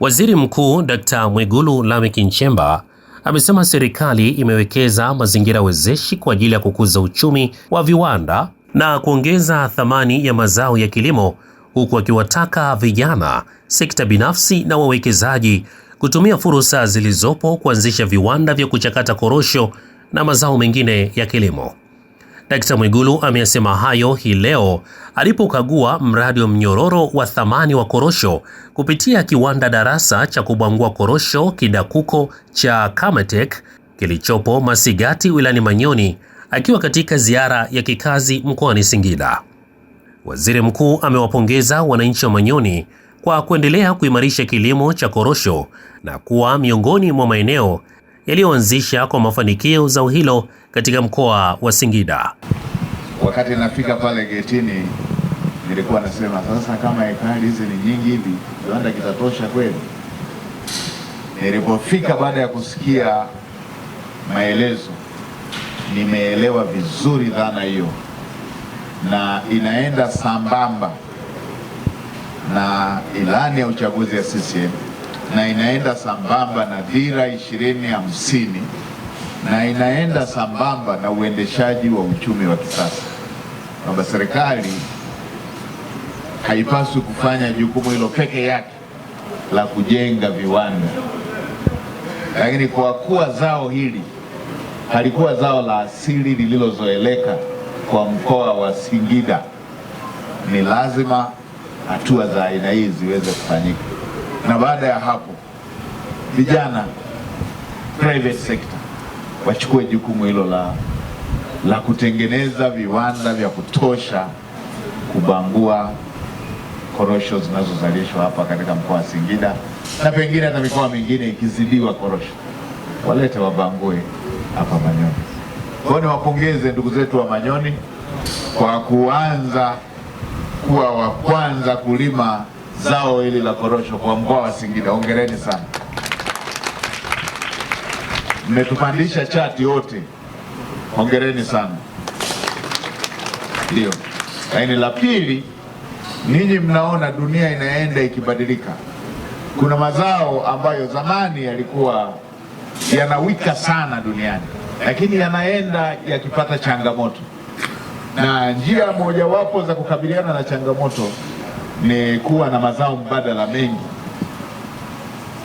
Waziri Mkuu Dr. Mwigulu Lameck Nchemba amesema serikali imewekeza mazingira wezeshi kwa ajili ya kukuza uchumi wa viwanda na kuongeza thamani ya mazao ya kilimo, huku akiwataka vijana, sekta binafsi na wawekezaji kutumia fursa zilizopo kuanzisha viwanda vya kuchakata korosho na mazao mengine ya kilimo. Dr. Mwigulu amesema hayo hii leo alipokagua mradi wa mnyororo wa thamani wa korosho kupitia kiwanda darasa cha kubangua korosho Kidakuko cha Kamatek kilichopo Masigati wilayani Manyoni, akiwa katika ziara ya kikazi mkoani Singida. Waziri Mkuu amewapongeza wananchi wa Manyoni kwa kuendelea kuimarisha kilimo cha korosho na kuwa miongoni mwa maeneo yaliyoanzisha kwa mafanikio zao hilo katika mkoa wa Singida. Wakati nafika pale getini nilikuwa nasema, sasa kama ekari hizi ni nyingi hivi, kiwanda kitatosha kweli? Nilipofika baada ya kusikia maelezo, nimeelewa vizuri dhana hiyo, na inaenda sambamba na ilani ya uchaguzi ya CCM, na inaenda sambamba na dira 2050, na inaenda sambamba na uendeshaji wa uchumi wa kisasa, kwamba serikali haipaswi kufanya jukumu hilo peke yake la kujenga viwanda, lakini kwa kuwa zao hili halikuwa zao la asili lililozoeleka kwa mkoa wa Singida, ni lazima hatua za aina hii ziweze kufanyika. Na baada ya hapo, vijana, private sector wachukue jukumu hilo la kutengeneza viwanda vya kutosha kubangua korosho zinazozalishwa hapa katika mkoa wa Singida, na pengine hata mikoa mingine ikizidiwa korosho walete wabangue hapa Manyoni. Kwa hiyo niwapongeze ndugu zetu wa Manyoni kwa kuanza kuwa wa kwanza kulima zao hili la korosho kwa mkoa wa Singida. Hongereni sana. Mmetupandisha chati wote. Hongereni sana. Ndio. Lakini la pili, ninyi mnaona dunia inaenda ikibadilika. Kuna mazao ambayo zamani yalikuwa yanawika sana duniani, lakini yanaenda yakipata changamoto. Na njia mojawapo za kukabiliana na changamoto ni kuwa na mazao mbadala mengi.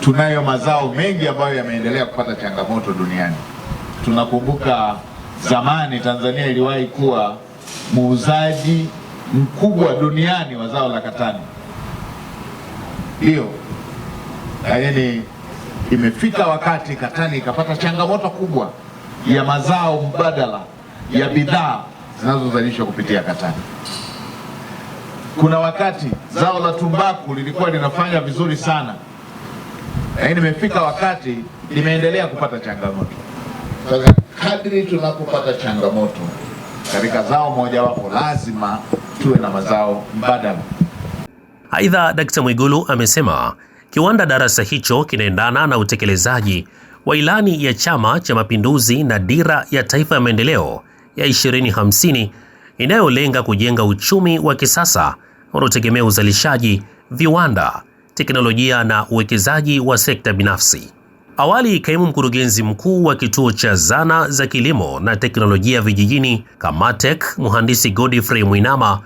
Tunayo mazao mengi ambayo yameendelea kupata changamoto duniani. Tunakumbuka zamani Tanzania iliwahi kuwa muuzaji mkubwa duniani wa zao la katani. Ndio. Yaani imefika wakati katani ikapata changamoto kubwa ya mazao mbadala ya bidhaa zinazozalishwa kupitia katani. Kuna wakati zao la tumbaku lilikuwa linafanya vizuri sana, lakini imefika wakati limeendelea kupata changamoto. Sasa kadri tunapopata changamoto katika zao mojawapo, lazima tuwe na mazao mbadala. Aidha, Dr. Mwigulu amesema kiwanda darasa hicho kinaendana na utekelezaji wa ilani ya Chama cha Mapinduzi na dira ya taifa ya maendeleo ya 2050 inayolenga kujenga uchumi wa kisasa unaotegemea uzalishaji, viwanda, teknolojia na uwekezaji wa sekta binafsi. Awali, kaimu mkurugenzi mkuu wa kituo cha zana za kilimo na teknolojia vijijini Kamatek, mhandisi Godfrey Mwinama,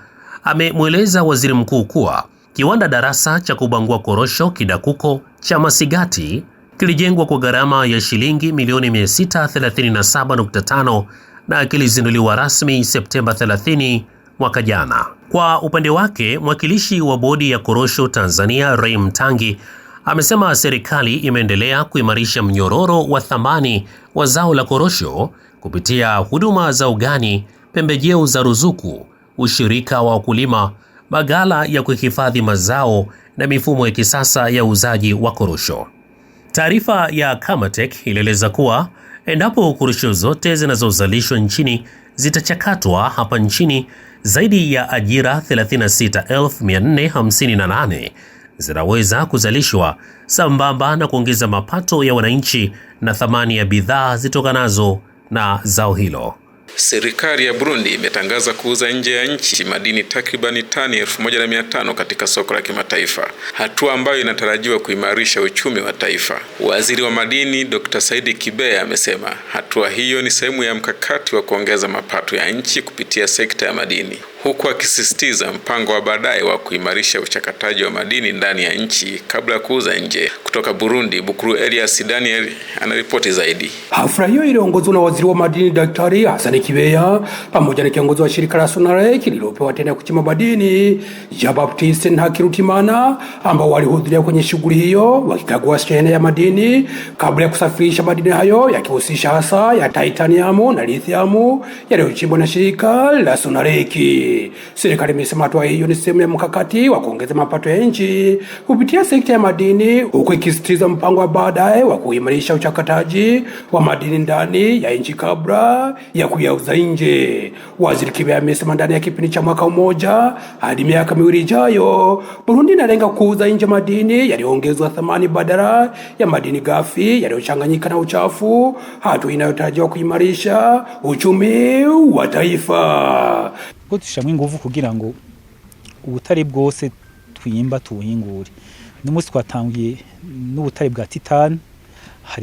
amemweleza waziri mkuu kuwa kiwanda darasa cha kubangua korosho Kidakuko cha Masigati kilijengwa kwa gharama ya shilingi milioni 637.5 na kilizinduliwa rasmi Septemba 30 mwaka jana. Kwa upande wake, mwakilishi wa bodi ya korosho Tanzania Ray Mtangi amesema serikali imeendelea kuimarisha mnyororo wa thamani wa zao la korosho kupitia huduma za ugani, pembejeo za ruzuku, ushirika wa wakulima, maghala ya kuhifadhi mazao na mifumo ya kisasa ya uuzaji wa korosho. Taarifa ya Kamatek ilieleza kuwa endapo korosho zote zinazozalishwa nchini zitachakatwa hapa nchini, zaidi ya ajira 36,458 zinaweza kuzalishwa, sambamba na kuongeza mapato ya wananchi na thamani ya bidhaa zitokanazo na zao hilo. Serikali ya Burundi imetangaza kuuza nje ya nchi madini takribani tani 1500 katika soko la kimataifa, hatua ambayo inatarajiwa kuimarisha uchumi wa taifa. Waziri wa madini Dr. Saidi Kibea amesema hatua hiyo ni sehemu ya mkakati wa kuongeza mapato ya nchi kupitia sekta ya madini, huku akisisitiza mpango wa baadaye wa kuimarisha uchakataji wa madini ndani ya nchi kabla ya kuuza nje. Kutoka Burundi, Bukuru Elias Daniel anaripoti zaidi. Hafla hiyo iliongozwa na waziri wa madini Daktari Hassan Kibea pamoja na kiongozi wa shirika la Sonarek lililopewa tena ya kuchimba madini Jean Baptiste Ntakirutimana, ambao walihudhuria kwenye shughuli hiyo wakikagua shehena ya madini kabla ya kusafirisha madini hayo, yakihusisha hasa ya titanium na lithium yaliyochimbwa na shirika la Sonarek. Serikali imesema hatua hiyo ni sehemu ya mkakati wa kuongeza mapato ya nchi kupitia sekta ya madini, huku ikisisitiza mpango wa baadaye wa kuimarisha uchakataji wa madini ndani ya nchi kabla ya kuyauza nje. Waziri Kibea amesema ndani ya kipindi cha mwaka mmoja hadi miaka 2 ijayo, Burundi inalenga kuuza nje madini yaliyoongezwa thamani badala ya madini ghafi yaliyochanganyika na uchafu, hatua inayotarajiwa kuimarisha uchumi wa taifa. Dushyiramo ingufu kugira ngo ubutare bwose twimba tuwuhingure. N'umunsi twatangiye n'ubutare bwa titani.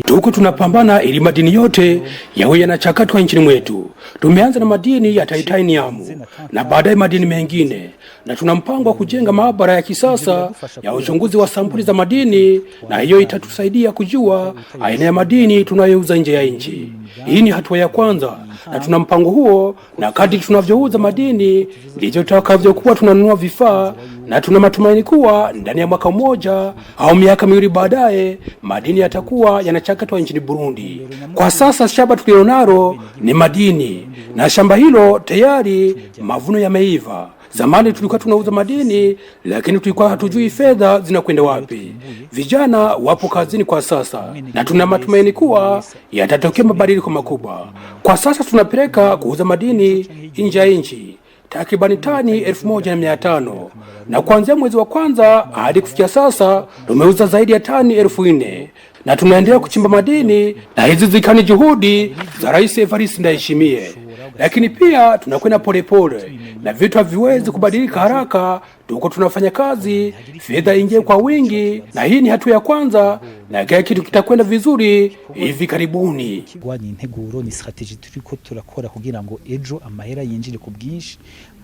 Tuko tunapambana ili madini yote yawe yanachakatwa nchini mwetu. Tumeanza na madini ya titanium na baadaye madini mengine, na tuna mpango wa kujenga maabara ya kisasa ya uchunguzi wa sampuli za madini, na hiyo itatusaidia kujua aina ya madini tunayouza nje ya nchi. Hii ni hatua ya kwanza, na tuna mpango huo, na kadri tunavyouza madini ndivyo tutakavyokuwa tunanunua vifaa, na tuna matumaini kuwa ndani ya mwaka mmoja au miaka 2 baadaye madini yatakuwa yanachakatwa nchini Burundi. Kwa sasa shamba tulilonalo ni madini, na shamba hilo tayari mavuno yameiva. Zamani tulikuwa tunauza madini, lakini tulikuwa hatujui fedha zinakwenda wapi. Vijana wapo kazini kwa sasa, na tuna matumaini kuwa yatatokea mabadiliko makubwa. Kwa sasa tunapeleka kuuza madini nje ya nchi takribani tani 1500, na kuanzia mwezi wa kwanza hadi kufikia sasa tumeuza zaidi ya tani 4000, na tunaendelea kuchimba madini, na hizi zikani juhudi za Rais Evariste Ndayishimiye. Lakini pia tunakwenda polepole, na vitu haviwezi kubadilika haraka. Tuko tunafanya kazi, fedha ingie kwa wingi, na hii ni hatua ya kwanza, na kila kitu kitakwenda vizuri hivi karibuni. Ni integuro, ni strategy turiko turakora kugira ngo ejo amahera yinjire ku bwinshi.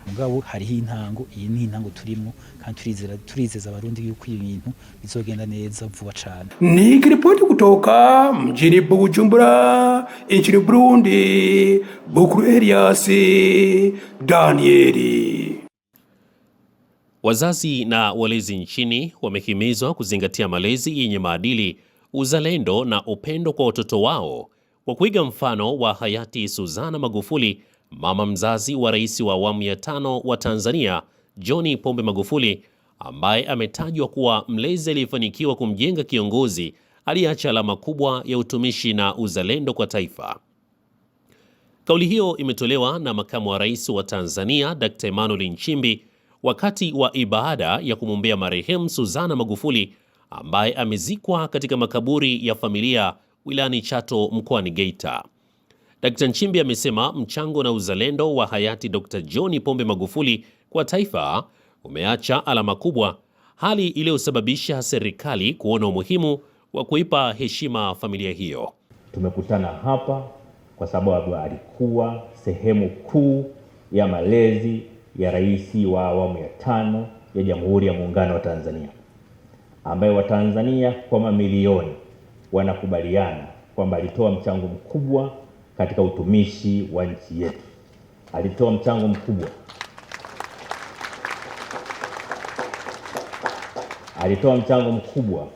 Mugabo hariho intango, iyi ni intango turimo, kandi turizeza abarundi yuko ibintu bizogenda neza vuba cyane. Ni ripoti kutoka mjini Bujumbura nchini Burundi, Bukuru Elias Danieli. Wazazi na walezi nchini wamehimizwa kuzingatia malezi yenye maadili, uzalendo na upendo kwa watoto wao kwa kuiga mfano wa hayati Suzana Magufuli, mama mzazi wa rais wa awamu ya 5 wa Tanzania John Pombe Magufuli, ambaye ametajwa kuwa mlezi aliyefanikiwa kumjenga kiongozi aliyeacha alama kubwa ya utumishi na uzalendo kwa taifa. Kauli hiyo imetolewa na makamu wa rais wa Tanzania Dr. Emmanuel Nchimbi wakati wa ibada ya kumwombea marehemu Suzana Magufuli, ambaye amezikwa katika makaburi ya familia wilayani Chato mkoani Geita. Dr. Nchimbi amesema mchango na uzalendo wa hayati Dr. John Pombe Magufuli kwa taifa umeacha alama kubwa, hali iliyosababisha serikali kuona umuhimu wa kuipa heshima familia hiyo. Tumekutana hapa kwa sababu alikuwa sehemu kuu ya malezi ya rais wa awamu ya 5 ya Jamhuri ya Muungano wa Tanzania, ambaye Watanzania kwa mamilioni wanakubaliana kwamba alitoa mchango mkubwa katika utumishi wa nchi yetu. Alitoa mchango mkubwa. Alitoa mchango mkubwa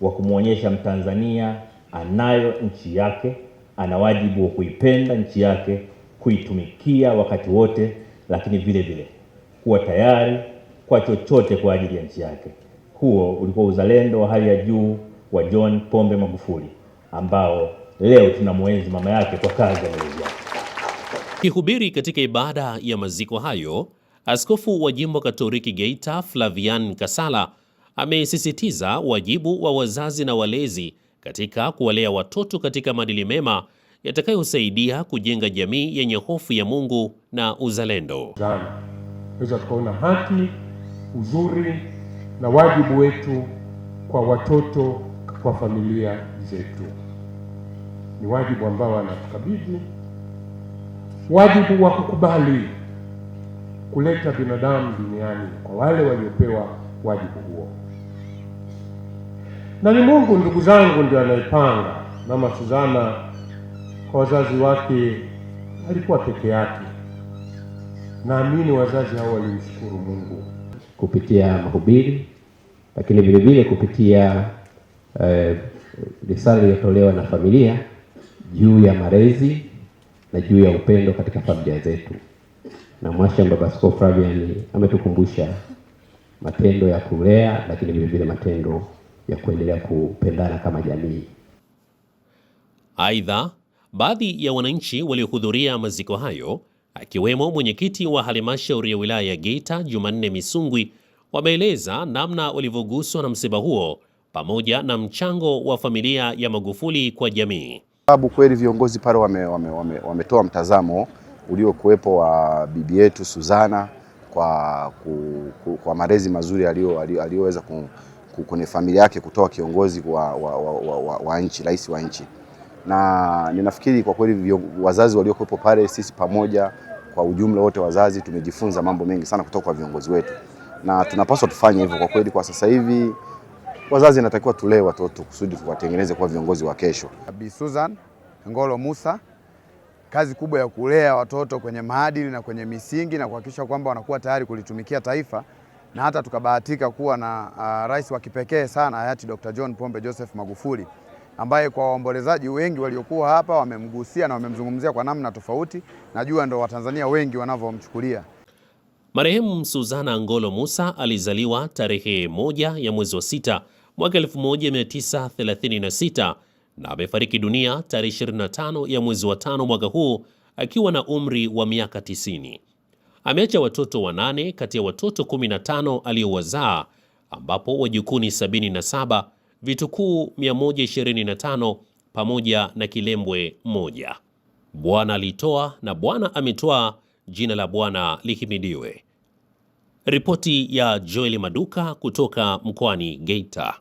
wa kumwonyesha Mtanzania anayo nchi yake, ana wajibu wa kuipenda nchi yake, kuitumikia wakati wote, lakini vile vile kuwa tayari kwa chochote kwa ajili ya nchi yake. Huo ulikuwa uzalendo wa hali ya juu wa John Pombe Magufuli, ambao leo tunamwenzi mama yake kwa kazi ya malezi yake. Kihubiri katika ibada ya maziko hayo, Askofu wa Jimbo Katoliki Geita Flavian Kasala amesisitiza wajibu wa wazazi na walezi katika kuwalea watoto katika maadili mema yatakayosaidia kujenga jamii yenye hofu ya Mungu na uzalendo. Tunaweza tukaona haki, uzuri na wajibu wetu kwa watoto, kwa familia zetu. Ni wajibu ambao anatukabidhi, wajibu wa kukubali kuleta binadamu duniani kwa wale waliopewa wajibu huo. Na ni Mungu, ndugu zangu, ndio anayepanga. Mama Suzana kwa wazazi wake alikuwa peke yake. Naamini wazazi hao walimshukuru Mungu kupitia mahubiri, lakini vile vile kupitia risala iliyotolewa na familia juu ya malezi na juu ya upendo katika familia zetu. Na Mwashamba Baba Askofu Flavian ametukumbusha matendo ya kulea, lakini vile vile matendo ya kuendelea kupendana kama jamii. Aidha, baadhi ya wananchi waliohudhuria maziko hayo, akiwemo mwenyekiti wa halmashauri ya wilaya ya Geita Jumanne Misungwi, wameeleza namna walivyoguswa na msiba huo pamoja na mchango wa familia ya Magufuli kwa jamii. Sababu kweli viongozi pale wametoa mtazamo uliokuwepo wa bibi yetu Suzana kwa malezi mazuri aliyoweza kwenye familia yake kutoa kiongozi wa nchi, rais wa nchi. Na ninafikiri kwa kweli wazazi waliokuwepo pale, sisi pamoja kwa ujumla wote wazazi, tumejifunza mambo mengi sana kutoka kwa viongozi wetu, na tunapaswa tufanye hivyo. Kwa kweli kwa sasa hivi wazazi natakiwa tulee watoto kusudi tuwatengeneze kwa viongozi wa kesho. Bi Susan Ngolo Musa, kazi kubwa ya kulea watoto kwenye maadili na kwenye misingi na kuhakikisha kwamba wanakuwa tayari kulitumikia taifa, na hata tukabahatika kuwa na rais wa kipekee sana hayati Dr. John Pombe Joseph Magufuli, ambaye kwa waombolezaji wengi waliokuwa hapa wamemgusia na wamemzungumzia kwa namna tofauti. Najua ndo Watanzania wengi wanavyomchukulia. Marehemu Suzana Ngolo Musa alizaliwa tarehe 1 ya mwezi wa 6 mwaka 1936 na amefariki dunia tarehe 25 ya mwezi wa 5 mwaka huu akiwa na umri wa miaka 90. Ameacha watoto 8 kati ya watoto 15 aliowazaa, ambapo wajukuu ni 77, vitukuu 125 pamoja na kilembwe 1. Bwana alitoa na Bwana ametoa, jina la Bwana lihimidiwe. Ripoti ya Joel Maduka kutoka mkoani Geita.